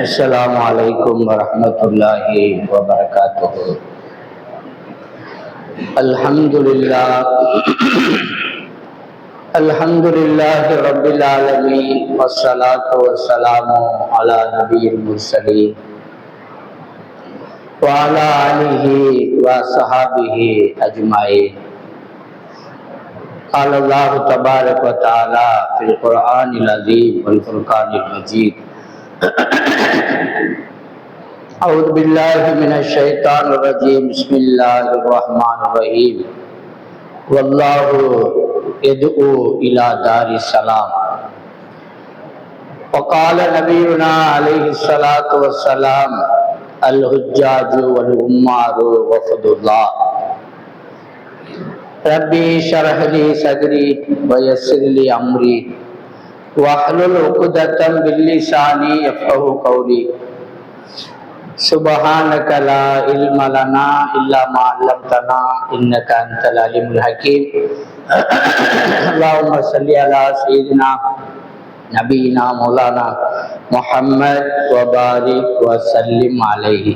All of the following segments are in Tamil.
السلام عليكم ورحمة الله وبركاته. الحمد لله الحمد لله رب العالمين، والصلاة والسلام على نبي المرسلين وعلى آله وصحبه أجمعين. قال الله تبارك وتعالى في القرآن العظيم والفرقان المجيد: أعوذ بالله من الشيطان الرجيم. بسم الله الرحمن الرحيم. والله يدعو إلى دار السلام. وقال نبينا عليه الصلاة والسلام: الحجاج والعمار وفد الله. ربي اشرح لي صدري ويسر لي أمري واحلل عقدة من لساني يفقهوا قولي. سبحانك لا علم لنا إلا ما علمتنا إنك أنت العليم الحكيم. اللهم صل على سيدنا نبينا مولانا محمد وبارك وسلم عليه.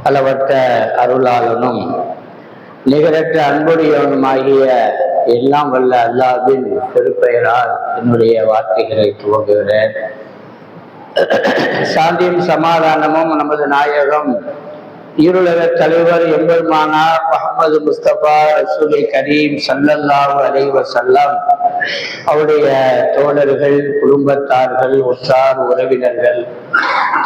அளவற்ற அருளாளனும் நிகரற்ற அன்புடையவனுமாகிய எல்லாம் வல்ல அல்லாஹ்வின் திருப்பெயரால் என்னுடைய வார்த்தைகளை துவங்குகிறேன். சாந்தியும் சமாதானமும் நமது நாயகம் ஈருலக தலைவர் எம்பெருமானார் முஹம்மது முஸ்தபா ரசூலை கரீம் ஸல்லல்லாஹு அலைஹி வஸல்லம் அவருடைய தோழர்கள், குடும்பத்தார்கள், உற்றார் உறவினர்கள்,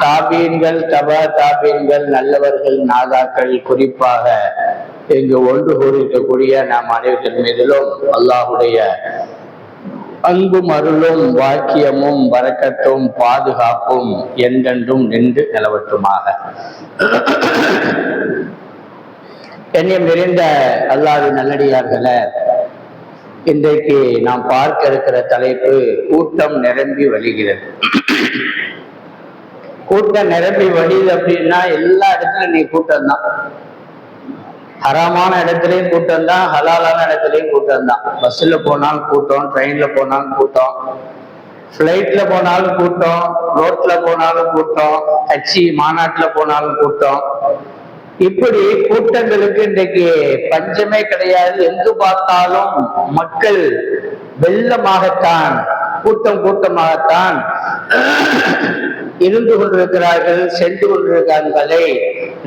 தாபீன்கள், தபா தாபீன்கள், நல்லவர்கள், நாதாக்கள், குறிப்பாக இங்கு ஒன்று கூறியிருக்கக்கூடிய நாம் அனைவர்கள் மீதிலும் அல்லாஹுடைய அன்பும் அருளும் வாக்கியமும் வரக்கட்டும் பாதுகாப்பும் என்றென்றும் நின்று நிலவட்டுமாக. கண்ணியம் நிறைந்த அல்லாஹ்வின் நல்லடியார்களே, இன்றைக்கு நாம் பார்க்க இருக்கிற தலைப்பு கூட்டம் நிரம்பி வழிகிறது. கூட்டம் நிரம்பி வழியுது அப்படின்னா எல்லா இடத்துலயும் நீ கூட்டம் தான். ஹராமான இடத்துலயும் கூட்டம் தான், ஹலாலான இடத்துலயும் கூட்டம் தான். பஸ்ல போனாலும் கூட்டம், ட்ரெயின்ல போனாலும் கூட்டம், ஃபிளைட்ல போனாலும் கூட்டம், ரோட்ல போனாலும் கூட்டம், கட்சி மாநாட்டுல போனாலும் கூட்டம். இப்படி கூட்டங்களுக்கு இன்றைக்கு பஞ்சமே கிடையாது. எங்கு பார்த்தாலும் மக்கள் வெள்ளமாகத்தான், கூட்டம் கூட்டமாகத்தான் இருந்து கொண்டிருக்கிறார்கள், சென்று கொண்டிருக்கிறார்களே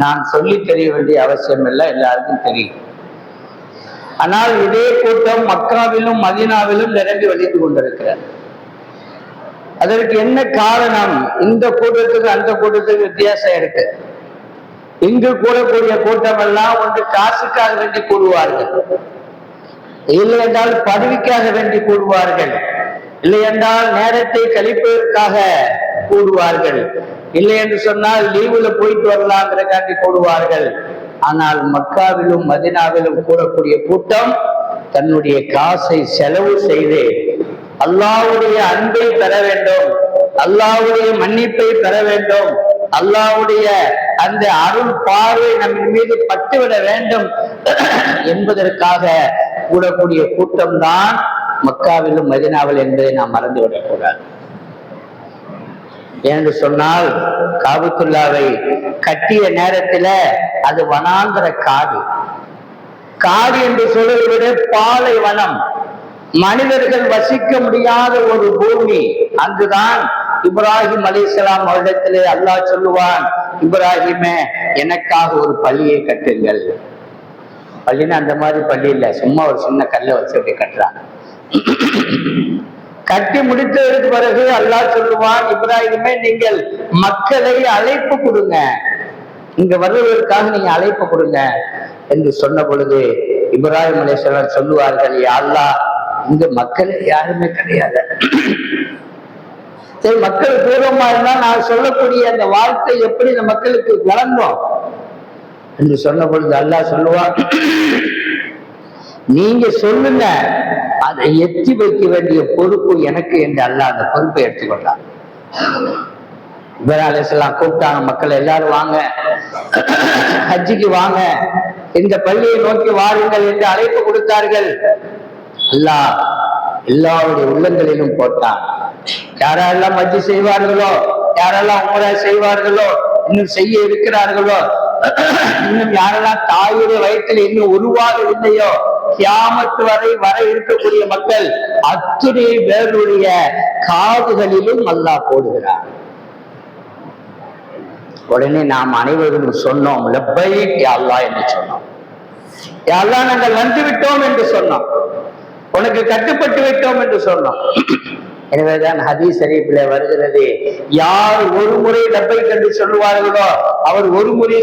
நான் சொல்லி தெரிய வேண்டிய அவசியம் இல்லை, எல்லாருக்கும் தெரியும். ஆனால் இதே கூட்டம் மக்காவிலும் மதீனாவிலும் நிரம்பி வழிந்து கொண்டிருக்கிறார். அதற்கு என்ன காரணம்? இந்த கூட்டத்துக்கு அந்த கூட்டத்துக்கு வித்தியாசம் இருக்கு. இங்கு கூடக்கூடிய கூட்டம் எல்லாம் ஒன்று காசுக்காக வேண்டி கூடுவார்கள், இல்லை என்றால் பதவிக்காக வேண்டி கூடுவார்கள், இல்லை என்றால் நேரத்தை கழிப்பதற்காக கூடுவார்கள், இல்லை என்று சொன்னால் லீவுல போயிட்டு வரலாங்கிறக்காண்டி கூடுவார்கள். ஆனால் மக்காவிலும் மதீனாவிலும் கூடக்கூடிய கூட்டம் தன்னுடைய காசை செலவு செய்து அல்லாஹ்வுடைய அன்பை பெற வேண்டும், அல்லாஹ்வுடைய மன்னிப்பை பெற வேண்டும், அல்லாஹ்வுடைய அந்த அருள் பார்வை நம்ம மீது பட்டுவிட வேண்டும் என்பதற்காக கூடக்கூடிய கூட்டம் தான் மக்காவிலும் மதீனாவில் என்பதை நாம் மறந்துவிடக் கூடாது. என்று சொன்னால் காபத்துல்லாவை கட்டிய நேரத்துல அது வனாந்திர காடு. காடு என்று சொல்வதை விட பாலைவனம், மனிதர்கள் வசிக்க முடியாத ஒரு பூமி. அங்குதான் இப்ராஹிம் அலைஹிஸ்ஸலாம் அவரிடத்திலே அல்லாஹ் சொல்லுவான், இப்ராஹிமே எனக்காக ஒரு பள்ளியை கட்டுங்கள். பள்ளின்னா அந்த மாதிரி பள்ளி இல்லை, சும்மா ஒரு சின்ன கல்லை வச்சு அப்படி கட்டுறாங்க. கட்டி முடித்ததற்கு பிறகு அல்லாஹ் சொல்லுவான், இப்ராஹிமே நீங்கள் மக்களை அழைப்பு கொடுங்க, இங்க வருவதற்காக நீங்க அழைப்பு கொடுங்க என்று சொன்ன பொழுது இப்ராஹிம் அலைஹிஸ்ஸலாம் சொல்லுவார்கள், யா அல்லாஹ் இங்க மக்களே யாருமே கிடையாது. சரி, மக்கள் பூர்வமா இருந்தா நான் சொல்லக்கூடிய அந்த வார்த்தை எப்படி இந்த மக்களுக்கு வழங்கும் என்று சொன்ன பொழுது அல்லாஹ் சொல்லுவான், நீங்க சொல்லுங்க, அதை எத்தி வைக்க வேண்டிய பொறுப்பு எனக்கு என்று அல்லாஹ் அந்த பொறுப்பை எடுத்துக்கொண்டார். இப்ராஹிம் அலைஹிஸ்ஸலாம் கூப்பிட்டாங்க, மக்கள் எல்லாரும் வாங்க, ஹஜ்ஜிக்கு வாங்க, இந்த பள்ளியை நோக்கி வாருங்கள் என்று அழைப்பு கொடுத்தார்கள். அல்லாஹ் எல்லாருடைய உள்ளங்களிலும் போட்டான். யாரெல்லாம் ஹஜ் செய்வார்களோ யாரெல்லாம் உம்ரா செய்வார்களோ, இன்னும் செய்ய இருக்கிறார்களோ, இன்னும் யாரெல்லாம் தாயுடைய வயிற்றில் இன்னும் உருவாகவில்லையோ, கியாமத்து வரை வர இருக்கக்கூடிய மக்கள் அத்துணை பேருடைய காதுகளிலும் அல்லாஹ் போடுகிறார். உடனே நாம் அனைவரும் சொன்னோம், லப்பைக் யா அல்லாஹ் என்று சொன்னோம். யா அல்லாஹ் நாங்கள் வந்து விட்டோம் என்று சொன்னோம், உனக்கு கட்டுப்பட்டு விட்டோம் என்று சொன்னோம். எனவேதான் ஹதீஸ் ஷரீஃபிலே வருகிறது, யார் ஒரு முறை லப்பைக் என்று சொல்லுவார்களோ அவர் ஒரு முறை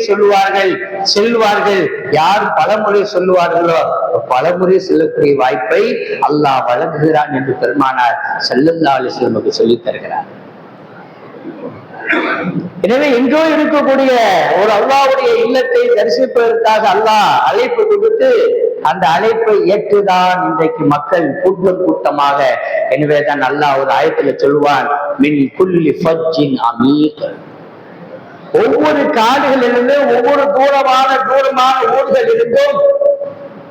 செல்வார்கள். யார் பலமுறை சொல்லுவார்களோ பலமுறை செல்லக்கூடிய வாய்ப்பை அல்லாஹ் வழங்குகிறான் என்று பெருமானார் ஸல்லல்லாஹு அலைஹி வஸல்லம் சொல்லித் தருகிறார். எனவே எங்கோ இருக்கக்கூடிய ஒரு அல்லாஹ்வுடைய இல்லத்தை தரிசிப்பதற்காக அல்லாஹ் அழைப்பு கொடுத்து அந்த அழைப்பை ஏற்றுதான் இன்றைக்கு மக்கள் கூட்டமாக. எனவேதான் அல்லாஹ் ஒரு ஆயத்துல சொல்வான், மின் குல்லி ஃபஜ்ஜின் அமீக், ஒவ்வொரு காடுகளிலிருந்தும் ஒவ்வொரு தூரமான ஊர்களிலிருந்தும்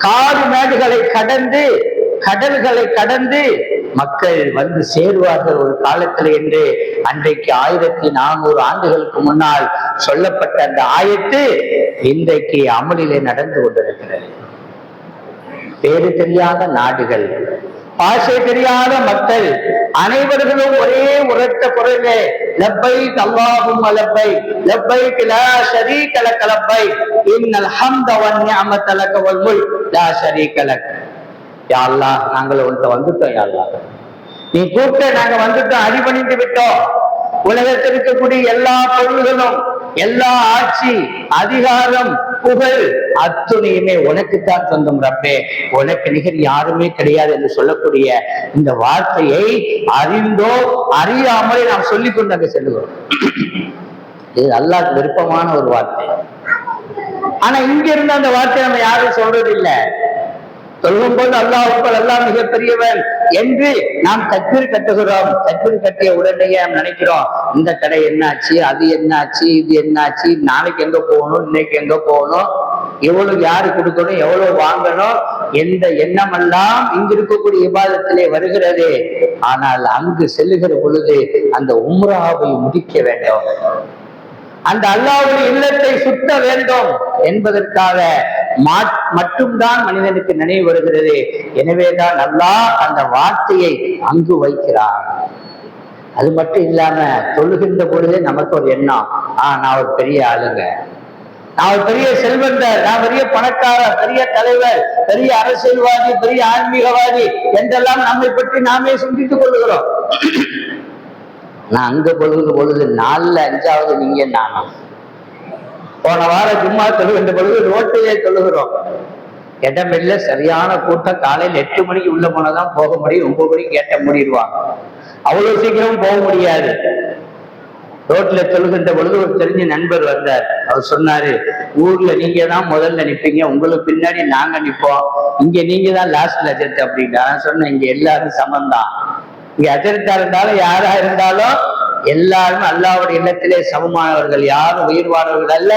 காடு மேடுகளை கடந்து கடல்களை கடந்து மக்கள் வந்து சேருவார்கள் ஒரு காலத்தில் என்று அன்றைக்கு 1400 ஆண்டுகளுக்கு முன்னால் சொல்லப்பட்ட அந்த ஆயத்து இன்றைக்கு அமலிலே நடந்து கொண்டிருக்கிறது. பேரு தெரியாத நாடுகள், பாஷை தெரியாத மக்கள் அனைவர்களும் ஒரே உரத்த குரலே லப்பைக் அல்லாஹும்ம லப்பைக், லப்பைக் லா ஷரீக லக லப்பைக், இன்னல் ஹம்த வன் நிஅமத லக வல் முல்க் லா ஷரீக லக். யா அல்லாஹ், நாங்கள் உன்கிட்ட வந்துட்டோம். யா அல்லாஹ், நீ கூப்பிட்ட நாங்க வந்துட்டோம், அடிபணிந்து விட்டோம். உலகத்தில் இருக்கக்கூடிய எல்லா பொருள்களும், எல்லா ஆட்சி அதிகாரம் புகழ் அத்துணையுமே உனக்குத்தான் சொந்தம் ரப்பே, உனக்கு நிகர் யாருமே கிடையாது என்று சொல்லக்கூடிய இந்த வார்த்தையை அறிந்தோ அறியாமலே நாம் சொல்லிக் கொண்டு அங்க செல்லுகிறோம். இது அல்லாஹ்வுக்கு விருப்பமான ஒரு வார்த்தை. ஆனா இங்க இருந்து அந்த வார்த்தையை நம்ம யாரும் சொல்றது இல்லை. சொல்லும் போது அல்லாஹ் அக்பர், அல்லாஹ் மிகப்பெரியவன் என்று நாம் தக்பீர் கட்டுகிறோம். தக்பீர் கட்டிய உடனேயே நாம் நினைக்கிறோம், இந்த கடை என்னாச்சு, அது என்னாச்சு, இது என்னாச்சு, நாளைக்கு எங்க போகணும், இன்னைக்கு எங்க போகணும், எவ்வளவு யாரு கொடுக்கணும், எவ்வளவு வாங்கணும், எந்த எண்ணமெல்லாம் இங்கு இருக்கக்கூடிய இபாதத்திலே வருகிறது. ஆனால் அங்கு செல்லுகிற பொழுது அந்த உம்ராவை முடிக்க வேண்டும், அந்த அல்லாஹ்வுடைய இல்லத்தை சுத்த வேண்டும் என்பதற்காக மட்டும்தான் மனிதனுக்கு நினைவு வருகிறது. எனவேதான் அல்லாஹ் அந்த வார்த்தையை அங்கு வைக்கிறார். அது மட்டும் இல்லாம தொழுகின்ற பொழுதே நமக்கு ஒரு எண்ணம், நான் ஒரு பெரிய ஆளுங்க, நான் ஒரு பெரிய செல்வந்தர், நான் பெரிய பணக்காரர், பெரிய தலைவர், பெரிய அரசியல்வாதி, பெரிய ஆன்மீகவாதி என்றெல்லாம் நம்மை பற்றி நாமே சிந்தித்துக் கொள்கிறோம். நான் அங்க பொழுது 4ல் 5வது நீங்க நானும். போன வாரம் ஜும்மா தொழுகின்ற பொழுது ரோட்டிலே தொழுகிறோம், இடமில்ல, சரியான கூட்டம். காலையில் 8 மணிக்கு உள்ள போனதான் போக முடியும், 9 மணிக்கு கேட்ட மூடிடுவாங்க, அவ்வளவு சீக்கிரம் போக முடியாது. ரோட்ல தொழுகின்ற பொழுது ஒரு தெரிஞ்ச நண்பர் வந்தார். அவர் சொன்னாரு, ஊர்ல நீங்க தான் முதல்ல நிப்பீங்க, உங்களுக்கு பின்னாடி நாங்க நிப்போம், இங்க நீங்க தான் லாஸ்ட்ல அஜர்த்து அப்படின்னா. நான் சொன்னேன், இங்க எல்லாரும் சமம்தான், இங்க அஜர்த்தா இருந்தாலும் யாரா இருந்தாலும் எல்லாரும் அல்லாஹ்வுடைய இல்லத்திலே சமமானவர்கள், யாரும் உயர்வானவர்கள் அல்ல,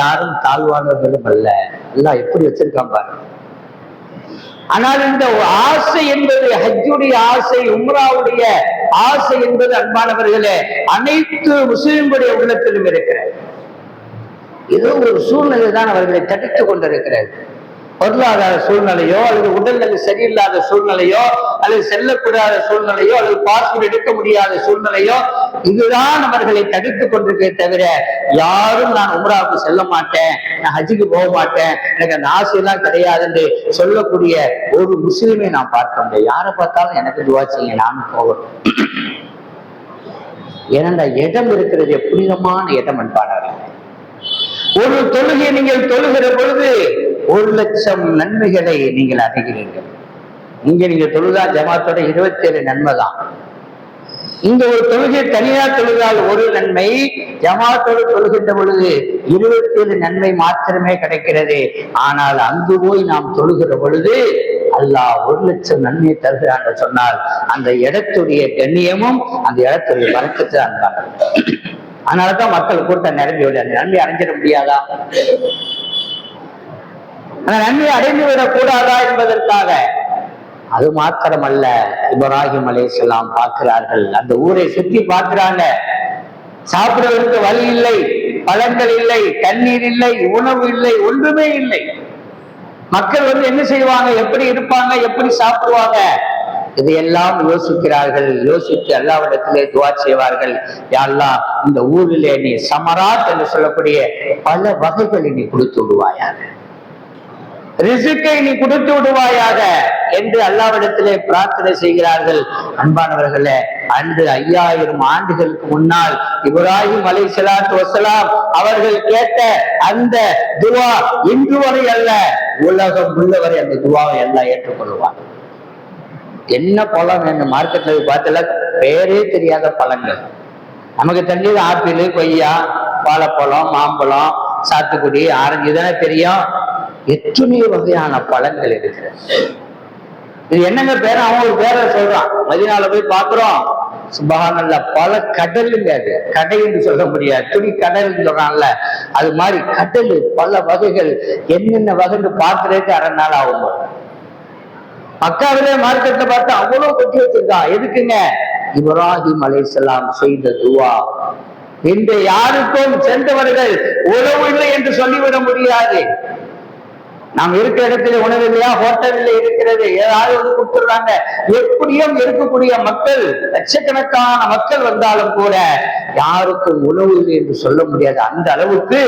யாரும் தாழ்வானவர்களும் அல்ல. அல்லாஹ் எப்படி வச்சிருக்கான் பாரு. ஆனால் இந்த ஆசை என்பது, ஹஜ்ஜுடைய ஆசை, உம்ராவுடைய ஆசை என்பது அன்பானவர்களே அனைத்து முஸ்லிம்களுடைய உள்ளத்திலும் இருக்கிறது. ஏதோ ஒரு சூழ்நிலை தான் அவர்களை தடுத்துக் கொண்டிருக்கிறது. பொருளாதார சூழ்நிலையோ அல்லது உடல்நிலை சரியில்லாத சூழ்நிலையோ அல்லது செல்லக்கூடாத சூழ்நிலையோ அல்லது பாஸ்போர்ட் எடுக்க முடியாத சூழ்நிலையோ, இதுதான் அவர்களை தடுத்துக் கொண்டிருக்கே தவிர யாரும் நான் உம்ராவுக்கு செல்ல மாட்டேன், நான் ஹஜ்ஜுக்கு போக மாட்டேன், எனக்கு அந்த ஆசையெல்லாம் கிடையாது என்று சொல்லக்கூடிய ஒரு முஸ்லிமை நான் பார்க்க முடியாது. யாரை பார்த்தாலும் எனக்கு துவா செய்யுங்க, நானும் போகணும். ஏனென்றா இடம் இருக்கிறது புனிதமான இடம் என்பார்கள். ஒரு தொழுகை நீங்கள் தொழுகிற பொழுது 1,00,000 நன்மைகளை நீங்கள் அடைகிறீர்கள். இங்க நீங்க தொழுதா ஜமாத்தோட 27 நன்மை தான். இந்த ஒரு தொழுகை தனியார் தொழுதால் ஒரு நன்மை, ஜமாத்தோடு தொழுகின்ற பொழுது 27 நன்மை மாத்திரமே கிடைக்கிறது. ஆனால் அங்கு போய் நாம் தொழுகிற பொழுது அல்லாஹ் 1,00,000 நன்மையை தருகிறான் என்று சொன்னால் அந்த இடத்துடைய கண்ணியமும் அந்த இடத்துடைய வழக்கத்தை அன்பாங்க. அதனாலதான் மக்கள் கூட்டம் நிரம்பி விட, அந்த நன்மை அடைஞ்சிட முடியாதா, அந்த நன்மை அடைந்து விடக் கூடாதா என்பதற்காக. அது மாத்திரமல்ல, இப்ராஹிம் அலைஹிஸ்ஸலாம் பார்க்கிறார்கள், அந்த ஊரை சுற்றி பார்க்கிறாங்க, சாப்பிடுவதற்கு வழி இல்லை, பழங்கள் இல்லை, தண்ணீர் இல்லை, உணவு இல்லை, ஒன்றுமே இல்லை. மக்கள் என்ன செய்வாங்க, எப்படி இருப்பாங்க, எப்படி சாப்பிடுவாங்க, இதையெல்லாம் யோசிக்கிறார்கள். யோசித்து அல்லாஹ்விடத்திலே துஆ செய்வார்கள், யா அல்லாஹ், இந்த ஊரிலே நீ சமராத் என்று சொல்லக்கூடிய பல வகைகளை நீ கொடுத்து விடுவாயாக, ரிசுக்கை நீ கொடுத்து விடுவாயாக என்று அல்லாஹ்விடத்திலே பிரார்த்தனை செய்கிறார்கள். அன்பானவர்களே, அன்று 5000 ஆண்டுகளுக்கு முன்னால் இப்ராஹிம் அலைஹிஸ்ஸலாத்து வஸ்ஸலாம் அவர்கள் கேட்ட அந்த துஆ இன்று வரை அல்ல, உலகம் உள்ளவரை அந்த துஆவை எல்லாம் ஏற்றுக்கொள்வார். என்ன பழம் வேணும், மார்க்கெட்ல பார்த்தல பேரே தெரியாத பழங்கள், நமக்கு தெரிஞ்சது ஆப்பிள், கொய்யா, வாழைப்பழம், மாம்பழம், சாத்துக்குடி, ஆரஞ்சு தானே தெரியும். எத்தனை வகையான பழங்கள் இருக்கிறது. இது என்னங்க பேர, அவன் ஒரு பேரை சொல்றான். மதீனால போய் பாக்குறோம், சுப்ஹானல்லாஹ், பல கடலுங்க. அது கடை என்று சொல்ல முடியாது, துணி கடல் சொல்றான்ல, அது மாதிரி கடல், பல வகைகள். என்னென்ன வகைன்னு பார்க்கறதுக்கு அரை நாள் ஆகும். மக்காவிலே மார்க்கெட்ல பார்த்தா அவ்வளவு கொட்டி வச்சிருக்கான். எதுக்குங்க? இப்ராஹிம் அலைஹிஸ்ஸலாம் செய்த துஆ. இந்த யாருக்கும் சென்றவர்கள் உணவு இல்லை என்று சொல்லிவிட முடியாது. நாம் இருக்கிற இடத்துல உணவு இல்லையா, ஹோட்டல்ல இருக்கிறது, ஏதாவது கொடுத்துடுறாங்க. எப்படியும் இருக்கக்கூடிய மக்கள், லட்சக்கணக்கான மக்கள் வந்தாலும் கூட யாருக்கும் உணவு இல்லை என்று சொல்ல முடியாது. அந்த அளவுக்கு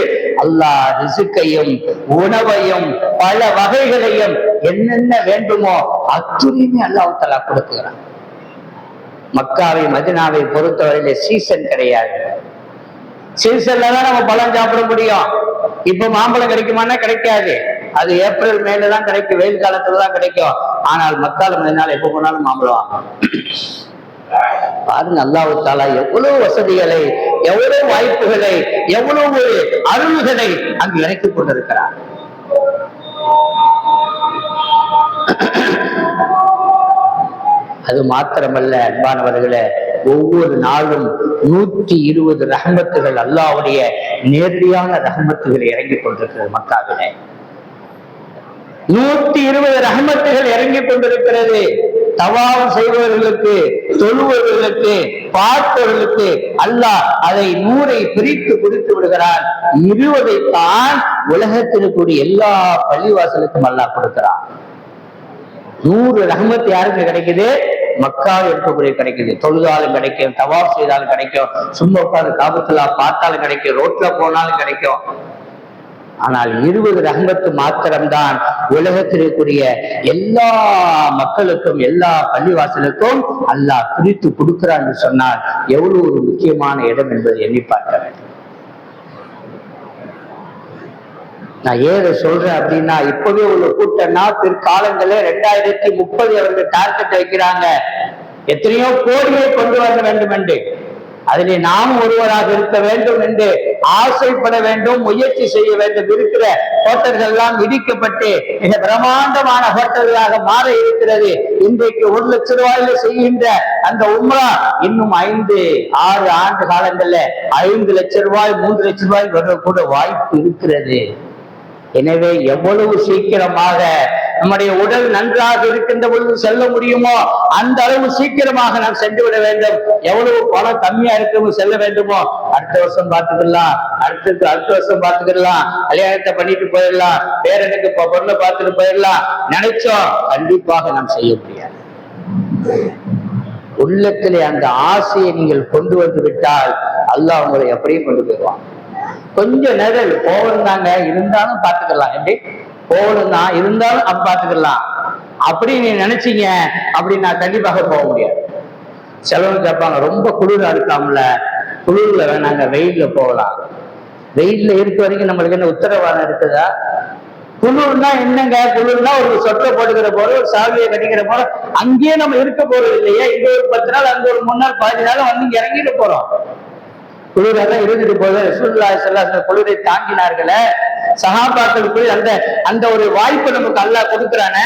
அல்லாஹ் ரிசுக்கையும் உணவையும் பல வகைகளையும் என்னென்ன வேண்டுமோ அத்துணையுமே அல்லாஹ் தஆலா கொடுக்கிறான். மக்காவை மதீனாவை பொறுத்தவரையில சீசன் கிடையாது. சீசன்ல தான் நம்ம பழம் சாப்பிட முடியும். இப்ப மாம்பழம் கிடைக்குமானா கிடைக்காது, அது ஏப்ரல் மேல தான் கிடைக்கும், வெயில் காலத்துல தான் கிடைக்கும். ஆனால் மக்கால மதீனால எப்ப போனாலும் மாம்பழம் வாங்கணும். பாருங்க, அல்லாஹ் தஆலா எவ்வளவு வசதிகளை, எவ்வளவு வாய்ப்புகளை, எவ்வளவு அருள்களை அங்கு இறக்கிக் கொண்டிருக்கிறார். அது மாத்திரமல்ல அன்பானவர்களே, ஒவ்வொரு நாளும் 120 ரஹ்மத்துகள், அல்லாஹ்வுடைய நேரடியான ரஹ்மத்துகள் இறங்கிக் கொண்டிருக்கிறது. மக்காவிலே 120 ரஹ்மத்துகள் இறங்கிக் கொண்டிருக்கிறது. தவாஃப் செய்பவர்களுக்கு, தொழுபவர்களுக்கு, பார்ப்பவர்களுக்கு அல்லாஹ் அதை 100ஐ பிரித்து கொடுத்து விடுகிறான். 20ஐ தான் உலகத்தில் இருக்கக்கூடிய எல்லா பள்ளிவாசலுக்கும் அல்லாஹ் கொடுக்கிறான். 100 ரஹ்மத் யாருக்கு கிடைக்குது? மக்காவில் இருக்கக்கூடிய கிடைக்குது. தொழுதாலும் கிடைக்கும், தவாஃப் செய்தாலும் கிடைக்கும், சும்மா உட்கார்ந்து காபத்துல்லா பார்த்தாலும் கிடைக்கும், ரோட்ல போனாலும் கிடைக்கும். ஆனால் 20 ரஹ்மத்து மாத்திரம்தான் உலகத்தில் இருக்கக்கூடிய எல்லா மக்களுக்கும், எல்லா பள்ளிவாசலுக்கும் அல்லாஹ் பிரித்து கொடுக்கிறான் என்று சொன்னால் எவ்வளவு ஒரு முக்கியமான இடம் என்பதை எண்ணி பார்க்க வேண்டும். நான் ஏத சொல்றேன் அப்படின்னா, இப்பவே உள்ள கூட்டம்னா பிற்காலங்களே 2030 அவர்கள் டார்கெட் வைக்கிறாங்க. எத்தனையோ கோடியை கொண்டு வர வேண்டும் என்று, அதிலே நாம் ஒருவராக இருக்க வேண்டும் என்று ஆசைப்பட வேண்டும், முயற்சி செய்ய வேண்டும். இருக்கிற ஹோட்டல்கள் எல்லாம் இடிக்கப்பட்டு மிக பிரம்மாண்டமான ஹோட்டல்களாக மாற இருக்கிறது. இன்றைக்கு 1 லட்சம் ரூபாயில செய்கின்ற அந்த உம்ரா இன்னும் 5-6 ஆண்டு காலங்கள்ல 5 லட்சம் ரூபாய், 3 லட்சம் ரூபாய் வரக்கூட வாய்ப்பு இருக்கிறது. எனவே எவ்வளவு சீக்கிரமாக நம்முடைய உடல் நன்றாக இருக்கின்ற பொழுது செல்ல முடியுமோ அந்த அளவு சீக்கிரமாக நாம் சென்று விட வேண்டும். எவ்வளவு பணம் கம்மியா இருக்கவும் செல்ல வேண்டுமோ, அடுத்த வருஷம் பார்த்துக்கலாம், அடுத்த வருஷம் பார்த்துக்கலாம், கல்யாணத்தை பண்ணிட்டு போயிடலாம், பேரனுக்கு பொருளை பார்த்துட்டு போயிடலாம் நினைச்சோம், கண்டிப்பாக நாம் செய்ய முடியாது. உள்ளத்திலே அந்த ஆசையை நீங்கள் கொண்டு வந்து விட்டால் அல்லாஹ் உங்களை எப்படியும் கொண்டு போயிடுவான். கொஞ்சம் நேரம் போகணுந்தாங்க, இருந்தாலும் பார்த்துக்கலாம், எப்படி போகணும் தான் இருந்தாலும் பார்த்துக்கலாம் அப்படி நீ நினைச்சீங்க அப்படின்னா கண்டிப்பாக போக முடியாது. செலவு கேட்பாங்க, ரொம்ப குளிரா இருக்காமல, குளிர்ல வேணாங்க, வெயில்ல போகலாம். வெயில்ல இருக்க வரைக்கும் நம்மளுக்கு என்ன உத்தரவாதம் இருக்குதா? குளிர்னா என்னங்க, குளிர்னா ஒரு சொட்டை போட்டுக்கிற போற, ஒரு சாவியை கட்டிக்கிற போற, அங்கேயே நம்ம இருக்க போறது இல்லையா? இங்க ஒரு 10 நாள், அங்க ஒரு 3 நாள், 15 நாள் வந்து இங்க இறங்கிட்டு போறோம். குளிரெல்லாம் இருந்துட்டு போது. ரசூலுல்லாஹி ஸல்லல்லாஹு அலைஹி வஸல்லம் குளிரை தாங்கினார்களே, சஹாபாக்களுக்குள் அந்த ஒரு வாய்ப்பு நமக்கு அல்லாஹ் கொடுக்குறானே.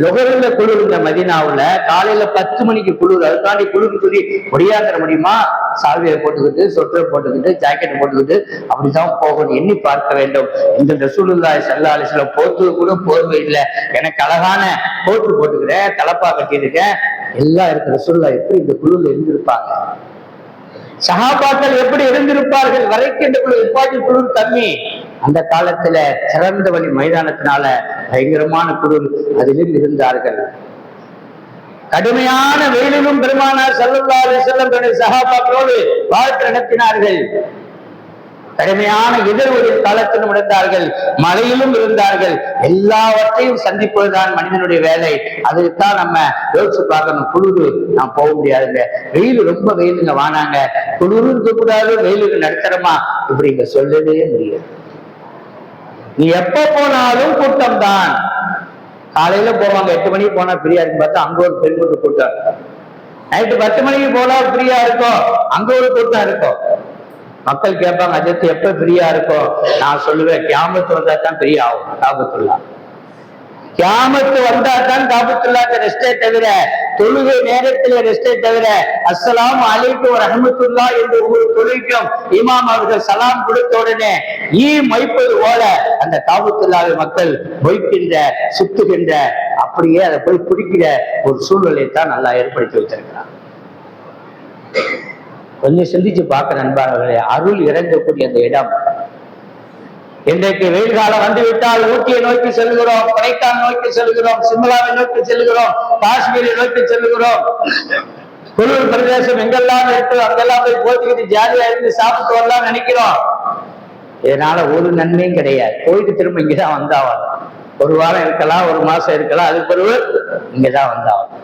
லொகர்ல குளிருங்க மதீனாவுல, காலையில 10 மணிக்கு குளிர், அதுக்காண்டி குளிர் சொல்லி ஒடியாந்துட முடியுமா? சால்வையை போட்டுக்கிட்டு, சொட்டரை போட்டுக்கிட்டு, ஜாக்கெட்டை போட்டுக்கிட்டு அப்படிதான் போகணும். எண்ணி பார்க்க வேண்டும். இந்த ரசூலுல்லாஹி ஸல்லல்லாஹு அலைஹி வஸல்லம் போத்து கூட போர்வை இல்லை, எனக்கு அழகான போட்டு போட்டுக்கிறேன், தலப்பா கட்டியிருக்கேன், எல்லாம் இருக்கு. ரசூலுல்லாஹ் எப்படி இந்த குளிர்ல இருந்திருப்பாங்க? சஹாபாக்கள் எப்படி இருந்திருப்பார்கள்? வரைக்கின்ற குளிர் கம்மி. அந்த காலத்துல சிறந்த வழி மைதானத்தினால பயங்கரமான குளிர், அதிலும் இருந்தார்கள். கடுமையான வெயிலிலும் பெருமானார் ஸல்லல்லாஹு அலைஹி வஸல்லம் தன்னுடைய சஹாபாக்களோடு வாழ்க்கை நடத்தினார்கள். கடுமையான எதிர்வொலி காலத்திலும் இருந்தார்கள், மழையிலும் இருந்தார்கள். எல்லாவற்றையும் சந்திப்பதுதான் மனிதனுடைய வேலை. அதுக்குத்தான் நம்ம யோசிச்சு பார்க்கணும். குளிர் நாம் போக முடியாதுங்க, வெயில் ரொம்ப வெயிலுங்க, வானாங்க, குளிர் இருக்கக்கூடாது, வெயிலுக்கு நடுத்தரமா, இப்படி இங்க சொல்லவே முடியாது. நீ எப்ப போனாலும் கூட்டம் தான். காலையில போவாங்க, 8 மணிக்கு போனா ஃப்ரீயா இருக்கு, பார்த்தா அங்க ஒரு பெருங்கூட்டு கூட்டம். நைட்டு 10 மணிக்கு போனா ஃப்ரீயா இருக்கும், அங்க ஒரு கூட்டம் இருக்கும். மக்கள் கேட்பாங்க, அஜத்து எப்ப ஃப்ரீயா இருக்கும்? நான் சொல்லுவேன், கியாமத்து வந்தா தான் ஃப்ரீயா ஆகும். காபத்துல்லா கியாமத்து வந்தா தான் காபத்துல்லாக்கு ரெஸ்டே தவிர, தொழுகை நேரத்தில் ரெஸ்டே தவிர, அஸ்ஸலாமு அலைக்கும் ரஹ்மத்துல்லாஹ் என்று ஒரு தொழுகைக்கும் இமாம் அவர்கள் சலாம் கொடுத்த உடனே மொய்ப்பது போல அந்த காபத்துல்லாவை மக்கள் மொய்க்கின்ற, சுத்துகின்ற, அப்படியே அதை போய் பிடிக்கிற ஒரு சூழ்நிலையை தான் நல்லா ஏற்படுத்தி வைத்திருக்கிறார். கொஞ்சம் சிந்திச்சு பார்க்க நண்பர்களே, அருள் இறங்கக்கூடிய அந்த இடம். இன்றைக்கு வெயில் காலம் வந்துவிட்டால் ஊட்டியை நோக்கி செல்கிறோம், கொடைக்கானல் நோக்கி செல்கிறோம், சிம்லாவை நோக்கி செல்கிறோம், காஷ்மீரை நோக்கி செல்கிறோம். குளிர் பிரதேசம் எங்கெல்லாம் இருக்கு அங்கெல்லாம் போய் போட்டுக்கிட்டு ஜாலியா இருந்து சாப்பிட்டு வரலாம் நினைக்கிறோம். இதனால ஒரு நன்மையும் கிடையாது. போயிட்டு திரும்ப இங்கதான் வந்தாவாங்க. ஒரு வாரம் இருக்கலாம், ஒரு மாசம் இருக்கலாம், அது பிறகு இங்கதான் வந்தாவாங்க.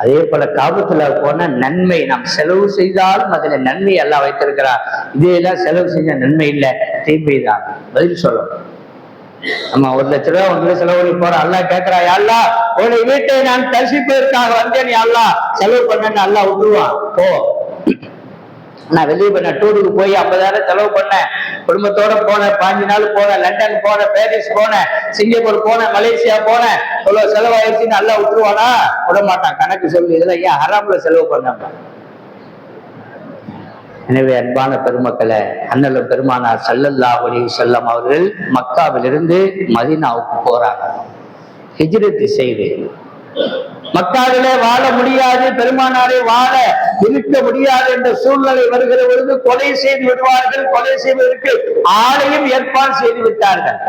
அதே போல காபத்துல போன நன்மை, நாம் செலவு செய்தாலும் அதுல நன்மை எல்லாம் வைத்திருக்கிறார். இதையெல்லாம் செலவு செஞ்ச நன்மை இல்லை, தீமை தான். பதில் சொல்லணும். நம்ம 1 லட்ச ரூபாய் 1 லட்சம் செலவு பண்ணி போறோம். அல்லா கேட்கிறா, அல்லா உன்னை வீட்டை நான் தரிசிப்பதற்காக வந்தேன், அல்லா செலவு பண்ணேன்னு அல்லா விட்டுருவான். போ, நான் வெளியே பண்ண டூருக்கு போய் 50,000 செலவு பண்ணேன், குடும்பத்தோட போனேன், 5 நாள் போனேன், லண்டன் போனேன், பாரிஸ் போனேன், சிங்கப்பூர் போனேன், மலேசியா போனேன், இவ்வளவு செலவாயிடுச்சுன்னு நல்லா விட்டுருவானா? விட மாட்டான். கணக்கு சொல்லி இதெல்லாம் ஏன் ஹராம்ல செலவு பண்ணாம. எனவே அன்பான பெருமக்களை, அண்ணல் பெருமானார் ஸல்லல்லாஹு அலைஹி வஸல்லம் அவர்கள் மக்காவிலிருந்து மதீனாவுக்கு போறாங்க. ஹிஜ்ரத் செய்து மக்காவிலே வாழ முடியாது, பெருமானாரை வாழ இருக்க முடியாது என்ற சூழ்நிலை வருகிற பொழுது கொலை செய்து விடுவார்கள். கொலை செய்வதற்கு ஆளையும் ஏற்பாடு செய்து விட்டார்கள்.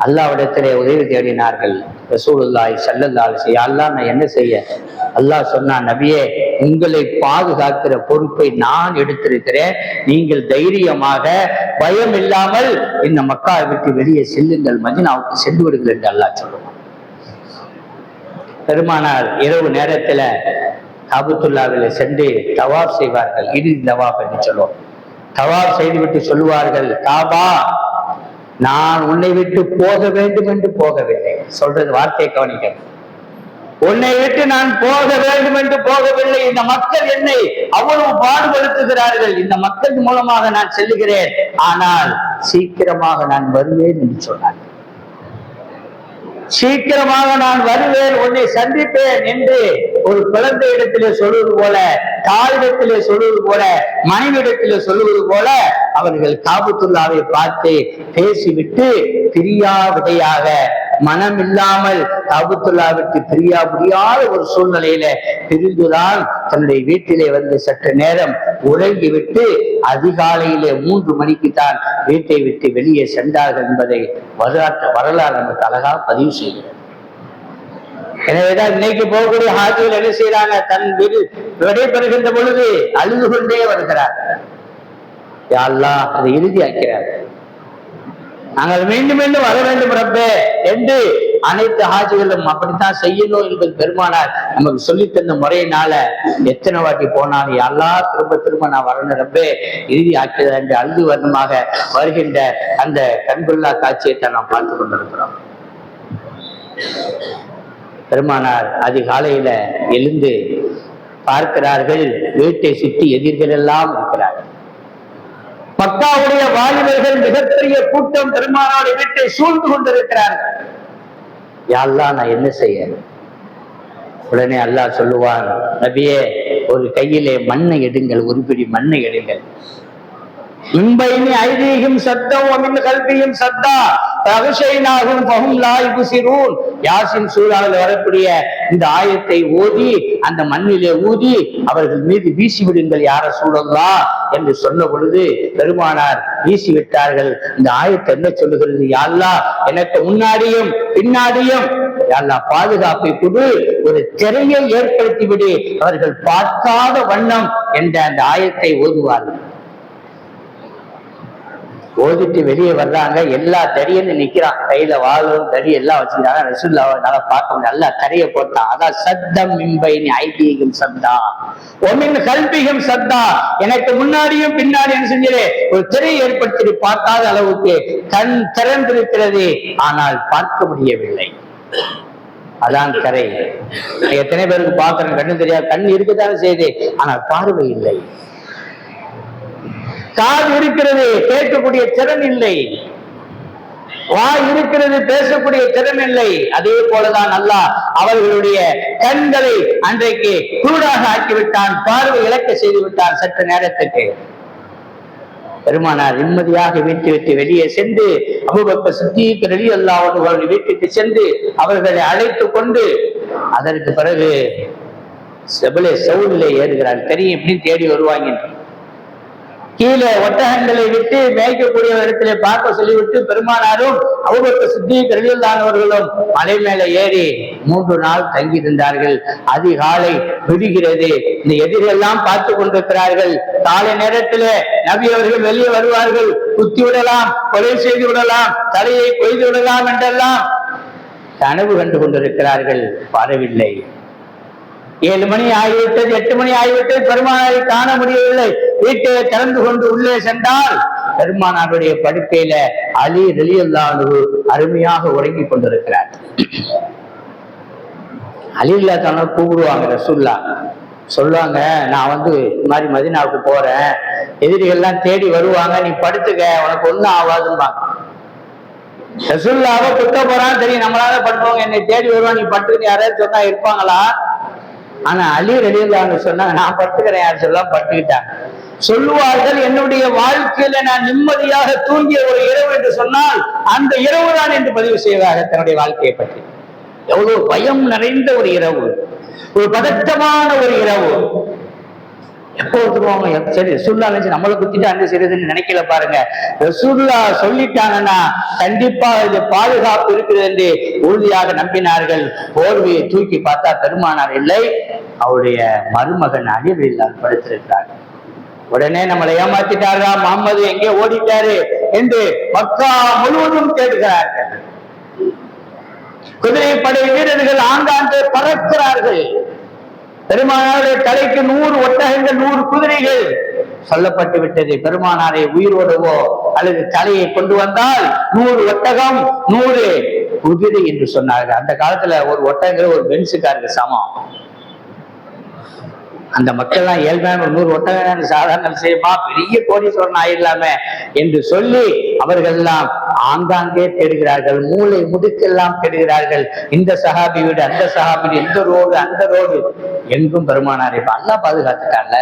அல்லாஹ்விடத்திலே உதவி தேடினார்கள். ரசூலுல்லாஹி ஸல்லல்லாஹு அலைஹி வஸல்லம், அல்லாஹ் நான் என்ன செய்ய? அல்லாஹ் சொன்னான், நபியே உங்களை பாதுகாக்கிற பொறுப்பை நான் எடுத்திருக்கிறேன், நீங்கள் தைரியமாக பயம் இல்லாமல் இந்த மக்காவை விட்டு வெளியே செல்லுங்கள், மதீனாவுக்கு சென்று விடுங்கள் என்று அல்லாஹ் சொல்லுவான். பெருமானார் இரவு நேரத்துல காபத்துல்லாவில சென்று தவாப் செய்வார்கள். இறுதி தவாப் என்று சொல்லுவோம். தவாப் செய்துவிட்டு சொல்லுவார்கள், காபா நான் உன்னை விட்டு போக வேண்டும் என்று போகவில்லை. சொல்றது வார்த்தையை கவனிக்க, உன்னை விட்டு நான் போக வேண்டும் என்று போகவில்லை. இந்த மக்கள் என்னை அவ்வளவு பாடுபடுத்துகிறார்கள், இந்த மக்கள் மூலமாக நான் செல்லுகிறேன், ஆனால் சீக்கிரமாக நான் வருவேன் என்று சொன்னார். சீக்கிரமாக நான் வருவேன், உன்னை சந்திப்பேன் என்று ஒரு குழந்தை இடத்திலே சொல்வது போல, தாயிடத்திலே சொல்வது போல, மனைவிடத்திலே சொல்வது போல அவர்கள் காபத்துல்லாவை பார்த்து பேசிவிட்டு பிரியாவிடையாக, மனம் இல்லாமல் காபத்துல்லாவிற்கு பிரியா முடியாத ஒரு சூழ்நிலையில பிரிந்துதான் தன்னுடைய வீட்டிலே வந்து சற்று நேரம் உறங்கிவிட்டு அதிகாலையிலே 3 மணிக்கு தான் வீட்டை விட்டு வெளியே சென்றார்கள் என்பதை வரலாறு நமக்கு அழகா பதிவு செய்கிறது. எனவேதான் இன்னைக்கு போகக்கூடிய ஹாஜிகள் என்ன செய்யறாங்க? தன் வீடு விடைபெறுகின்ற பொழுது அழுது கொண்டே வருகிறார். யா அல்லாஹ் அதை இறுதியாக்கிறார். நாங்கள் மீண்டும் மீண்டும் வர வேண்டும் ரப்பே என்று அனைத்து ஹாஜிகளும் அப்படித்தான் செய்யணும் என்பது பெருமானார் நமக்கு சொல்லி தந்த முறையினால எத்தனை வாட்டி போனாலும் யா அல்லாஹ் திரும்ப திரும்ப நான் வரணும் ரப்பே, இறுதி ஆக்கியதா என்று அழுது வருணமாக வருகின்ற அந்த கண்கொள்ளா காட்சியை நாம் பார்த்து கொண்டிருக்கிறோம். பெருமானார் அதிகாலையில எழுந்து பார்க்கிறார்கள், வீட்டை சுற்றி எதிர்கள் எல்லாம் இருக்கிறார்கள். மக்காவுடைய வாலிபர்கள் மிகப்பெரிய கூட்டம் பெருமானாருடைய வீட்டை சூழ்ந்து கொண்டிருக்கிறார்கள். யா அல்லாஹ் நான் என்ன செய்ய? உடனே அல்லாஹ் சொல்லுவான், நபியே ஒரு கையிலே மண்ணை எடுங்கள், ஒரு பிடி மண்ணை எடுங்கள். ஐதீகம் சத்தம் கல்வியும் சத்தா, ஃபஅக்ஷைனாஹும் ஃபஹும் லா யுப்சிரூன். யாசின் சூறாவில் வரக்கூடிய இந்த ஆயத்தை ஓதி அந்த மண்ணிலே ஊதி அவர்கள் மீது வீசி விடுங்கள் யா ரசூலல்லாஹ் என்று சொன்ன பொழுது பெருமானார் வீசி விட்டார்கள். இந்த ஆயத்தை என்ன சொல்லுகிறது? யா அல்லாஹ், எனக்கு முன்னாடியும் பின்னாடியும் யா அல்லாஹ் பாதுகாப்பை கொடு, ஒரு திரையை ஏற்படுத்தி விடு, அவர்கள் பார்க்காத வண்ணம் என்ற அந்த ஆயத்தை ஓதுவார்கள். ஓதிட்டு வெளியே வர்றாங்க, எல்லா தடியன்னு நிக்கிறான், கையில வாழும் தடி எல்லாம் வச்சுக்கிறாங்க. ரசூலுல்லாஹ் நல்லா பார்க்க முடியும், நல்லா தரையை போட்டான். அதான் சத்தம் மின்பைனி ஐதீகம் சத்தா ஒமின் கல்பிகம் சத்தா. எனக்கு முன்னாடியும் பின்னாடி என்ன செஞ்சது, ஒரு திரையை ஏற்படுத்தி பார்க்காத அளவுக்கு கண் திறந்திருக்கிறது, ஆனால் பார்க்க முடியவில்லை. அதான் கரை. எத்தனை பேருக்கு பார்க்கிறேன், கண்ணு தெரியாது, கண் இருக்குதானே செய்யுது, ஆனால் பார்வை இல்லை. காது இருக்கிறது, கேட்கக்கூடிய திறன் இல்லை. வாய் இருக்கிறது, பேசக்கூடிய திறன் இல்லை. அதே போலதான் அல்லாஹ் அவர்களுடைய கண்களை அன்றைக்கு குருடாக ஆக்கிவிட்டான், பார்வை இழக்க செய்து விட்டான் சற்று நேரத்துக்கு. பெருமானார் நிம்மதியாக வீட்டை விட்டு வெளியே சென்று அபூபக்கர் சித்தீக் ரலியல்லாஹு அன்ஹு அவர்கள் வீட்டுக்கு சென்று அவர்களை அழைத்து கொண்டு அதற்கு பிறகு செபலே சவுலிலே ஏறுகிறார். தெரியும் எப்படின்னு தேடி வருவாங்க. கீழே ஒட்டகங்களை விட்டு மேய்க்கக்கூடிய இடத்திலே பார்க்க சொல்லிவிட்டு பெருமானாரும் அபூபக்கர் சித்தீக் ரலியல்லாஹு அன்ஹு அவர்களும் மலை மேலே ஏறி 3 நாள் தங்கி இருந்தார்கள். அதிகாலை விடுகிறது. இந்த எதிரெல்லாம் பார்த்து கொண்டிருக்கிறார்கள். காலை நேரத்திலே நபி அவர்கள் வெளியே வருவார்கள். குத்தி விடலாம், கொலை செய்து விடலாம், தலையை கொய்து விடலாம் என்றெல்லாம் கனவு கண்டு கொண்டிருக்கிறார்கள். வரவில்லை. 7 மணி ஆகிவிட்டது, 8 மணி ஆகிவிட்டது, பெருமானாரை காண முடியவில்லை. வீட்டை திறந்து கொண்டு உள்ளே சென்றால் பெருமானாருடைய படுக்கையில அலி ரலியல்லாஹு அன்ஹு அருமையாக உறங்கி கொண்டிருக்கிறார். அலி ரலியல்லாஹு அன்ஹு கூப்பிடுவாங்க. ரசூலுல்லாஹ் சொல்லுவாங்க, நான் இந்த மாதிரி மதீனாவுக்கு போறேன், எதிரிகள்லாம் தேடி வருவாங்க, நீ படுத்துக்க, உனக்கு ஒண்ணும் ஆகாதும்பாங்க. ரசூலுல்லாஹ்வை குத்த போறான்னு தெரியும், நம்மளால படுத்துவாங்க, என்னை தேடி வருவான், நீ படுத்துக்க, யாராவது சொன்னா இருப்பாங்களா? ஆனா அலி ரலியல்லாஹு அன்ஹு சொன்னாங்க, நான் படுத்துக்கிறேன், யார் சொல்லலாம் படுத்துக்கிட்டாங்க. சொல்லுவார்கள், என்னுடைய வாழ்க்கையில நான் நிம்மதியாக தூங்கிய ஒரு இரவு என்று சொன்னால் அந்த இரவு தான் என்று பதிவு செய்வார்கள் தன்னுடைய வாழ்க்கையை பற்றி. எவ்வளவு பயம் நிறைந்த ஒரு இரவு, ஒரு பதட்டமான ஒரு இரவு. எப்போ வந்துருவாங்க, சரி ரசூலுல்லாஹ் நினைச்சு நம்மளை குத்திட்டு அங்க செய்யறதுன்னு நினைக்கல பாருங்க. ரசூலுல்லாஹ் சொல்லிட்டாங்கன்னா கண்டிப்பா இது பாதுகாப்பு இருக்குது என்று உறுதியாக நம்பினார்கள். போர்வையை தூக்கி பார்த்தா பெருமானார் இல்லை, அவருடைய மருமகன் அலி ரலியல்லாஹு படுத்திருக்கிறார். உடனே நம்மளை ஏமாத்திட்டாரா, முகமது எங்கே ஓடிட்டாரு என்று மக்கா முழுவதும் கேட்கிறார்கள். குதிரைப்படை வீரர்கள் ஆங்காங்கே பறக்கிறார்கள். பெருமானாருடைய தலைக்கு 100 ஒட்டகங்கள், 100 குதிரைகள் சொல்லப்பட்டு விட்டது. பெருமானாரை உயிரோடவோ அல்லது தலையை கொண்டு வந்தால் 100 ஒட்டகம் 100 குதிரை என்று சொன்னார்கள். அந்த காலத்துல ஒரு ஒட்டகங்கள் ஒரு பென்ஸுக்காருக்கு சமம். அந்த மக்கள் எல்லாம் இயல்பான 100 ஒட்டகம் சாதாரண செய்யுமா, பெரிய கோடீஸ்வரன் ஆயிடலாமே என்று சொல்லி அவர்கள் எல்லாம் ஆங்காங்கே தேடுகிறார்கள். மூளை முடுக்கெல்லாம் தேடுகிறார்கள். இந்த சஹாபி வீடு, அந்த சஹாபி வீடு, இந்த ரோடு, அந்த ரோடு, எங்கும் பெருமானார். இப்ப அல்லா பாதுகாத்துட்டாங்க.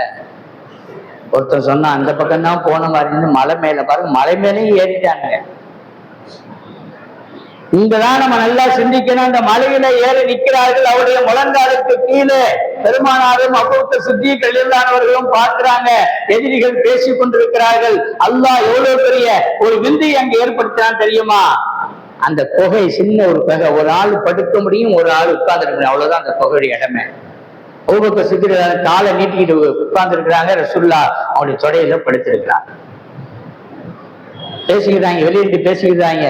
ஒருத்தர் சொன்னா அந்த பக்கம் தான் போன மாதிரி இருந்து மலை மேல பாருங்க, மலை மேலேயும் ஏறிட்டாங்க. இங்கதான் நம்ம நல்லா சிந்திக்கணும். அந்த மலையில ஏறி நிற்கிறார்கள். அவருடைய முழங்காலுக்கு கீழே பெருமானாரும் அபூபக்கர் சித்தீக் ரலியல்லாஹு அன்ஹு அவர்களும் பார்க்கிறாங்க. எதிரிகள் பேசிக் கொண்டிருக்கிறார்கள். அல்லாஹ் எவ்வளவு பெரிய ஒரு விந்தை அங்கு ஏற்படுத்தினான் தெரியுமா? அந்த குகை சின்ன ஒரு குகை, ஒரு ஆள் படுக்க முடியும், ஒரு ஆள் உட்கார்ந்து முடியும், அவ்வளவுதான் அந்த குகையுடைய இடமே. அபூபக்கர் சித்தீக் காலை நீட்டிக்கிட்டு உட்கார்ந்து இருக்கிறாங்க. ரசூலுல்லாஹ் அவருடைய தொடையில படுத்திருக்கிறாங்க. பேசிக்கிறாங்க, வெளியிட்டு பேசிக்கிறாங்க.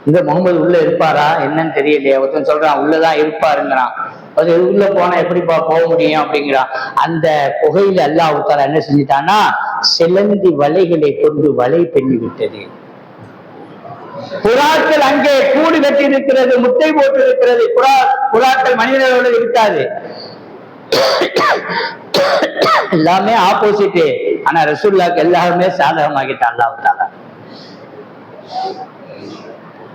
இந்த முகமது உள்ள இருப்பாரா என்னன்னு தெரியலையே. ஒருத்தன் சொல்றான் உள்ளதான் இருப்பாருங்கிறான். அது உள்ள போனா எப்படிப்பா போக முடியும் அப்படிங்கிறான். அந்த புகையில அல்லாஹ் தஆலா என்ன செஞ்சிட்டான்னா சிலந்தி வலைகளை கொண்டு வலை பின்னி விட்டது. புறாக்கள் அங்கே கூடு கட்டி இருக்கிறது, முட்டை போட்டு இருக்கிறது. புறாக்கள் மனிதர்களோடு இருக்காது, எல்லாமே ஆப்போசிட். ஆனா ரசூலுல்லாஹ்க்கு எல்லாருமே சாதகமாகிட்டான் அல்லாஹ் தஆலா.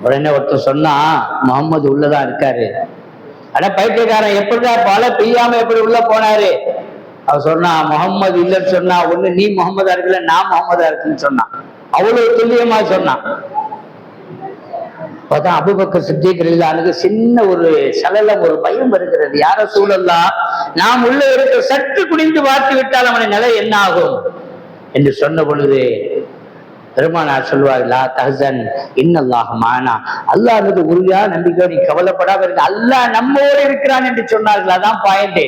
உடனே ஒருத்தர் சொன்னா முகமது உள்ளதான் இருக்காரு. அட பைத்தியக்காரன், எப்படிதான் பல பெய்யாம எப்படி உள்ள போனாரு? அவர் சொன்னா முகமது இல்லைன்னு சொன்னா, ஒண்ணு நீ முகமதா இருக்குல்ல, நான் முகமதா இருக்குன்னு சொன்னான். அவ்வளவு துல்லியமா சொன்னான். அப்பதான் அபூபக்கர் சித்திக் ரலியல்லாஹு சின்ன ஒரு சலலம், ஒரு பயம் வருகிறது. யார ரசூலல்லாஹ், நாம் உள்ள இருக்க சற்று குனிந்து பார்த்து விட்டால் அவனுடைய நிலை என்ன ஆகும் என்று சொன்ன பொழுது பெருமானார் சொல்வார், லா தஹ்சன் இன்னல்லாஹ் மானா, அல்லாஹ் மீது உறுதியா நம்பிக்கை, நீ கவலைப்படாம இருக்க, அல்லாஹ் நம்மோடு இருக்கிறான் என்று சொன்னார்கள். அதான் பாயிண்ட்.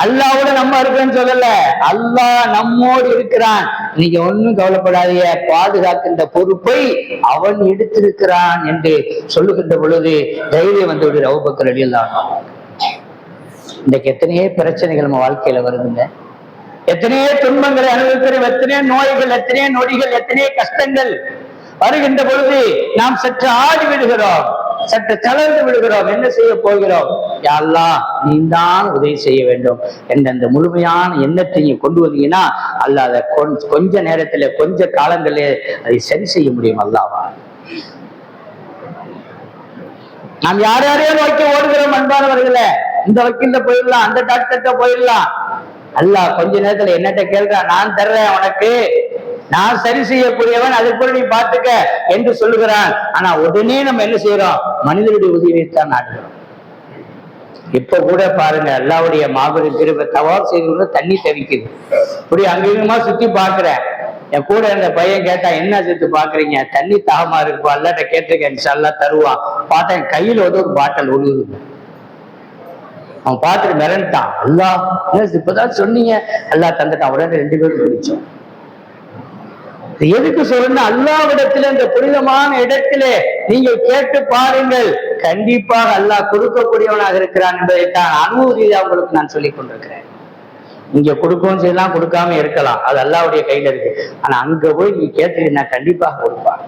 அல்லாவோட நம்ம இருக்கிறேன்னு சொல்லல, அல்லாஹ் நம்மோடு இருக்கிறான், நீங்க ஒன்னும் கவலைப்படாதீங்க, பாதுகாக்கின்ற பொறுப்பை அவன் எடுத்திருக்கிறான் என்று சொல்லுகின்ற பொழுது தைரியம் வந்து விடுற அபூபக்கர் ரலியல்லாஹு அன்ஹு. இன்றைக்கு எத்தனையோ பிரச்சனைகள் நம்ம வாழ்க்கையில வருதுங்க, எத்தனையோ துன்பங்களை அனுபவிக்கிறோம், எத்தனையோ நோய்கள், எத்தனையோ நொடிகள், எத்தனையோ கஷ்டங்கள் வருகின்ற பொழுது நாம் சற்று ஆடி விடுகிறோம், சற்று தளர்ந்து விடுகிறோம். என்ன செய்ய போகிறோம்? யா அல்லாஹ், நீ தான் உதவி செய்ய வேண்டும் என்ற அந்த முழுமையான எண்ணத்தை நீங்க கொண்டு வந்தீங்கன்னா அல்லாஹ் அதை கொஞ்ச நேரத்துல, கொஞ்ச காலங்களே அதை சரி செய்ய முடியும். அல்லாஹ்வா, நாம் யார் யாரையோ நோக்கி ஓடுகிறோம் அன்பானவர்களே. இந்த வக்கீல்ல போயிடலாம், அந்த டாக்டர்கிட்ட போயிடலாம். அல்லாஹ் கொஞ்ச நேரத்துல என்னட்ட கேள்றான், நான் தர்றேன் உனக்கு, நான் சரி செய்யக்கூடியவன், அதுக்குள்ள நீ பார்த்துக்க என்று சொல்லுகிறான். ஆனா உடனே நம்ம என்ன செய்யறோம்? மனிதனுடைய உதவியைத்தான் நாடுகிறோம். இப்ப கூட பாருங்க, அல்லாஹ்வுடைய மாபெரும் கிருபை, தவாப் செய்து தண்ணி தவிக்குது, இப்படி அங்கேயுமா சுத்தி பாக்குறேன். என் கூட இருந்த பையன் கேட்டா, என்ன சுத்தி பாக்குறீங்க? தண்ணி தாகமா இருக்கும், அல்லாட்ட கேட்டிருக்கேன், இன்ஷா அல்லாஹ் தருவான். பார்த்தா என் கையில வந்து ஒரு பாட்டில் ஒழுகுது. அவன் பார்த்துட்டு மிரண்டான், அல்லாஹ் இப்பதான் சொன்னீங்க, அல்லாஹ் தந்துட்டான். உடனே 2 பேரும் குடிச்சோம். எதுக்கு சொல்லுங்க? அல்லாஹ்விடத்திலே, இந்த புனிதமான இடத்திலே நீங்கள் கேட்டு பாருங்கள், கண்டிப்பாக அல்லாஹ் கொடுக்கக்கூடியவனாக இருக்கிறான் என்பதைத்தான் அனுபவ உங்களுக்கு நான் சொல்லிக் கொண்டிருக்கிறேன். இங்க கொடுக்கவும் செய்யலாம், கொடுக்காம இருக்கலாம், அது அல்லாஹ்வுடைய கையில இருக்கு. ஆனா அங்க போய் நீ கேட்டீங்கன்னா கண்டிப்பாக கொடுப்பான்.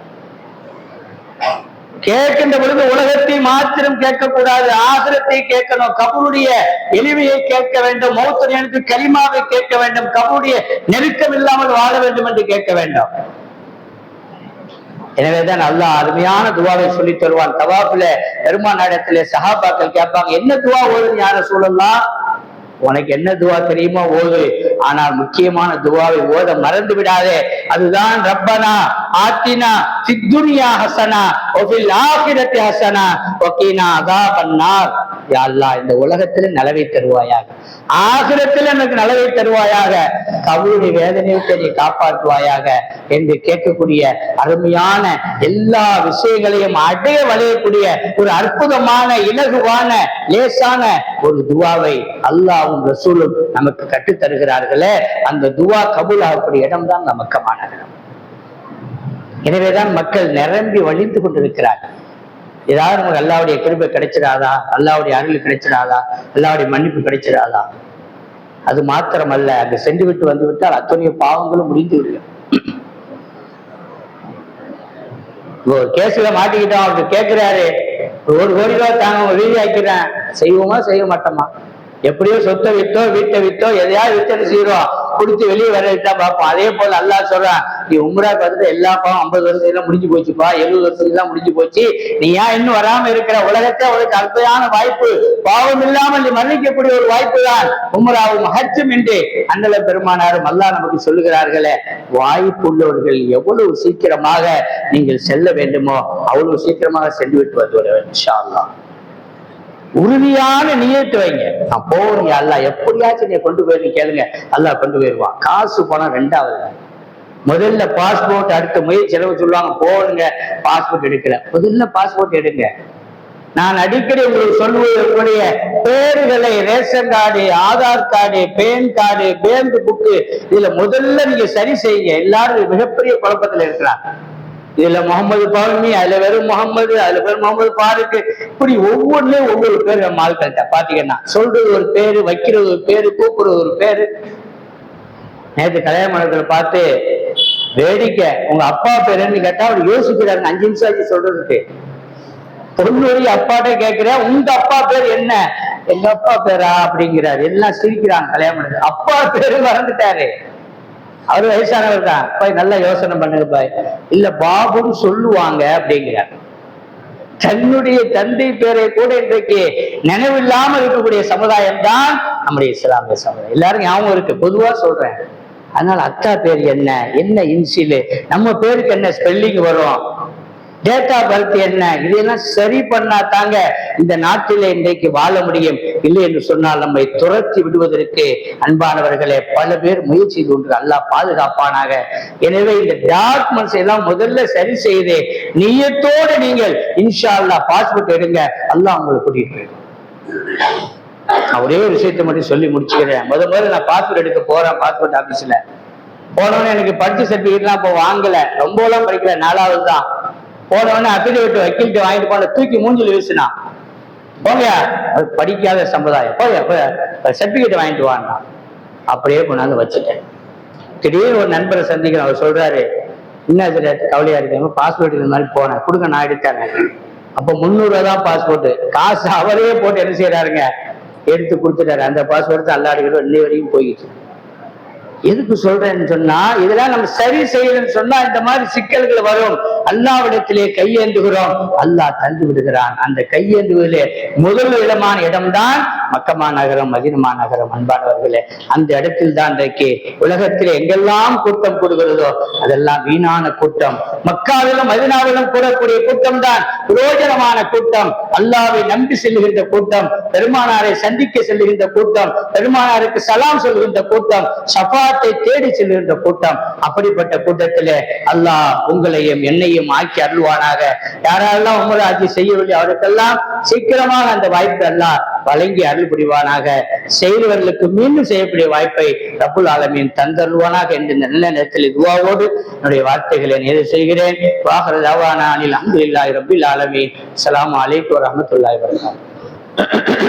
கேட்கின்ற பொழுது உலகத்தை மாத்திரம் கேட்கக்கூடாது, ஆகிரத்தை கேட்கணும், கபருடைய எளிமையை கேட்க வேண்டும், மௌத்த நேரத்தில் கலிமாவை கேட்க வேண்டும், கபருடைய நெருக்கம் இல்லாமல் வாழ வேண்டும் என்று கேட்க வேண்டும். எனவேதான் அல்லாஹ் அருமையான துவாவை சொல்லி தருவான். தவாஃபில பெருமானாரிடத்திலே சஹாபாக்கள் கேட்பாங்க, என்ன துவா ஓதுன்னு யார சொல்லலாம், உனக்கு என்ன துவா தெரியுமோ ஓது, ஆனால் முக்கியமான துவாவை ஓத மறந்து விடாதே. அதுதான் ரப்பனா ஆத்தினா ஃபித் துன்யா ஹஸனா வ ஃபில் ஆகிரத்தி ஹஸனா வ கீனா அஸாபன்னார். யா அல்லாஹ், இந்த உலகத்திலே நலவை தருவாயாக, ஆகிரத்தில் எனக்கு நலவை தருவாயாக, கபருடைய வேதனையை நீ காப்பாற்றுவாயாக என்று கேட்கக்கூடிய அருமையான எல்லா விஷயங்களையும் அடைய வளையக்கூடிய ஒரு அற்புதமான, இலகுவான, லேசான ஒரு துவாவை அல்லாஹ்வும் ரசூலும் நமக்கு கற்றுத் தருகிறார்களே, அந்த துவா கபூல் ஆகக்கூடிய இடம் தான் நமக்கமான இடம். எனவேதான் மக்கள் நிரம்பி வழிந்து கொண்டிருக்கிறார்கள். ஏதாவது நமக்கு அல்லாஹ்வுடைய கிருபை கிடைச்சிடாதா, அல்லாஹ்வுடைய அருள் கிடைச்சிடாதா, அல்லாஹ்வுடைய மன்னிப்பு கிடைச்சிடாதா? அது மாத்திரமல்ல, அங்கு சென்று விட்டு வந்து விட்டால் அத்தனைய பாவங்களும் முடிந்து விடுங்க. ஒரு கேஸ்ல மாட்டிக்கிட்டோம், அவருக்கு கேட்கிறாரு, 1 கோடி ரூபாய் தாங்க, வீதி ஆக்கிறேன், செய்வோமா செய்ய மாட்டோமா? எப்படியோ சொத்தை வித்தோ வீட்டை வித்தோ எதையாவது வித்தனை செய்யறோம், கொடுத்து வெளியே வரதான் பார்ப்போம். அதே போல அல்லாஹ் சொல்றான், நீ உம்ராக்கு வந்துட்டு எல்லா பாவம் 50 வருஷம் முடிஞ்சு போச்சுப்பா, 70 வருஷம் முடிஞ்சு போச்சு, நீ ஏன் இன்னும் வராம இருக்கிற? உலகத்தை உனக்கு அற்புதமான வாய்ப்பு, பாவம் இல்லாமல் நீ மன்னிக்கக்கூடிய ஒரு வாய்ப்பு தான் உம்ராவும் ஹஜ்ஜும் என்று அண்ணல பெருமானாரும் அல்லாஹ் நமக்கு சொல்லுகிறார்களே. வாய்ப்பு உள்ளவர்கள் எவ்வளவு சீக்கிரமாக நீங்கள் செல்ல வேண்டுமோ அவ்வளவு சீக்கிரமாக சென்று விட்டு வந்து விட வேண்டும். இன்ஷா அல்லாஹ் உறுதியான நியத்து வைங்க, நான் போறீங்க, அல்லாஹ் எப்படியாச்சும் நீ கொண்டு போயிருந்து கேளுங்க, அல்லாஹ் கொண்டு போயிடுவான். காசு போனா 2வது, முதல்ல பாஸ்போர்ட், அடுத்த முயற்சி செலவு சொல்லுவாங்க, போடுங்க பாஸ்போர்ட் எடுக்கல, முதல்ல பாஸ்போர்ட் எடுங்க. நான் அடிக்கடி உங்களுக்கு சொல்லுவது, உங்களுடைய பேர்களை, ration card, Aadhaar card, PAN card, bank book, இதுல முதல்ல நீங்க சரி செய்யுங்க. எல்லாரும் மிகப்பெரிய குழப்பத்துல இருக்கிறாங்க. இதுல முகமது பவுமி, அதுல வெறும் முகமது, அதுல பேர் முகமது பாருக்கு, இப்படி ஒவ்வொன்றுலயும் ஒவ்வொரு பேர் நம்ம ஆட்கள்கிட்ட பாத்தீங்கன்னா சொல்றது ஒரு பேரு, வைக்கிறது ஒரு பேரு, கூப்பிடுறது ஒரு பேரு. நேற்று கல்யாண மண்டபத்துல பார்த்து வேடிக்கை, உங்க அப்பா பேருன்னு கேட்டா அவர் யோசிக்கிறாருங்க, 5 நிமிஷம் ஆச்சு சொல்றதுக்கு. பொண்ணுடைய அப்பாட்ட கேட்கிறேன், உங்க அப்பா பேர் என்ன? எங்க அப்பா பேரா அப்படிங்கிறாரு. எல்லாம் சிரிக்கிறாங்க கல்யாண மண்டபத்துல. அப்பா பேரு மறந்துட்டாரு, அவரு வயசானவர் தான். பாய் நல்லா யோசனை பண்ணுங்க பாய், இல்ல பாபுன்னு சொல்லுவாங்க அப்படிங்கிறார். தன்னுடைய தந்தை பேரை கூட இன்றைக்கு நினைவில்லாம இருக்கக்கூடிய சமுதாயம் தான் நம்முடைய இஸ்லாமிய சமுதாயம். எல்லாரும் ஞாபகம் இருக்கு, பொதுவா சொல்றேன். அதனால அக்கா பேர் என்ன, என்ன இன்சிலு, நம்ம பேருக்கு என்ன ஸ்பெல்லிங் வரும், டேட் ஆஃப் பர்த் என்ன, இதெல்லாம் சரி பண்ணா தாங்க இந்த நாட்டிலே இன்றைக்கு வாழ முடியும். இல்லை என்று சொன்னால் நம்மை துரத்தி விடுவதற்கு அன்பானவர்களே பல பேர் முயற்சி செய்து கொண்டு அல்லாஹ் பாதுகாப்பானாக. எனவே இந்த டாக்குமெண்ட்ஸ் எல்லாம் முதல்ல சரி செய்து நியத்தோடு நீங்கள் இன்ஷா அல்லாஹ் பாஸ்போர்ட் எடுங்க, அல்லாஹ் உங்களை கூட்டிட்டு போயிடும். நான் ஒரே ஒரு விஷயத்தை மட்டும் சொல்லி முடிச்சுக்கிறேன். முதல்ல நான் பாஸ்போர்ட் எடுக்க போறேன் பாஸ்போர்ட் ஆபீஸ்ல. போனவொடனே எனக்கு படிச்ச சர்டிபிகேட்லாம் இப்போ வாங்கல, ரொம்ப எல்லாம் படிக்கல, 4வது தான். போனவொடனே அபிடேவிட் வக்கீல்கிட்ட வாங்கிட்டு போன தூக்கி மூஞ்சில் வீசினா, போங்க அது படிக்காத சம்பிரதாயம், போய் சர்டிபிகேட் வாங்கிட்டு வாங்க. அப்படியே கொண்டாந்து வச்சுட்டேன். திடீர்னு ஒரு நண்பரை சந்திக்கிறேன். அவர் சொல்றாரு, என்ன கவலையா இருக்காங்க, பாஸ்போர்ட் இந்த மாதிரி போனேன், கொடுங்க நான் எடுத்தேன். அப்ப 300 ரூபா தான் பாஸ்போர்ட். காசு அவரே போட்டு என்ன செய்யறாருங்க, எடுத்து கொடுத்துட்டாரு. அந்த பாஸ்போர்ட் தான் அல்லாடிக்கிட்டு இன்னை வரைக்கும் போயிடுச்சு. எதுக்கு சொல்றேன்னு சொன்னா, இதெல்லாம் நம்ம சரி செய்யணும்னு சொன்னா இந்த மாதிரி சிக்கல்கள் வரும். அல்லாவிடத்திலே கையேந்துகிறோம், அல்லாஹ் தந்து விடுகிறான். அந்த கையேந்துவதிலே முதல் இடமான இடம்தான் மக்கமா நகரம், மதீனா நகரம். அன்பானவர்களே, அந்த இடத்தில் தான் இன்றைக்கு உலகத்திலே எங்கெல்லாம் கூட்டம் கூடுகிறதோ அதெல்லாம் வீணான கூட்டம். மக்காவிலும் மதீனாவிலும் கூடக்கூடிய கூட்டம் தான் பிரயோஜனமான கூட்டம். அல்லாவை நம்பி செல்லுகின்ற கூட்டம், பெருமானாரை சந்திக்க செல்லுகின்ற கூட்டம், பெருமானாருக்கு சலாம் சொல்லுகின்ற கூட்டம், ஷஃபாத்தை தேடி செல்லுகின்ற கூட்டம். அப்படிப்பட்ட கூட்டத்திலே அல்லாஹ் உங்களையும் என்னையும் ஆக்கி அருள்வானாக. யாரெல்லாம் உம்ரா ஹஜ் செய்யவில்லை அவருக்கெல்லாம் சீக்கிரமாக அந்த வாய்ப்பு அல்லாஹ் வழங்கி அருள் புரிவானாக. செய்தவர்களுக்கு மீண்டும் செய்யக்கூடிய வாய்ப்பை ரப்புல் ஆலமீன் தந்தருள்வானாக என்று இந்த நல்ல நேரத்தில் துஆவோடு என்னுடைய வார்த்தைகளை நிறைவு செய்கிறேன். வாஹிரு தஅவானா அனில் ஹம்துலில்லாஹி ரப்பில் ஆலமீன். அஸ்ஸலாமு அலைக்கும் வரஹ்மத்துல்லாஹி வபரகாத்துஹு.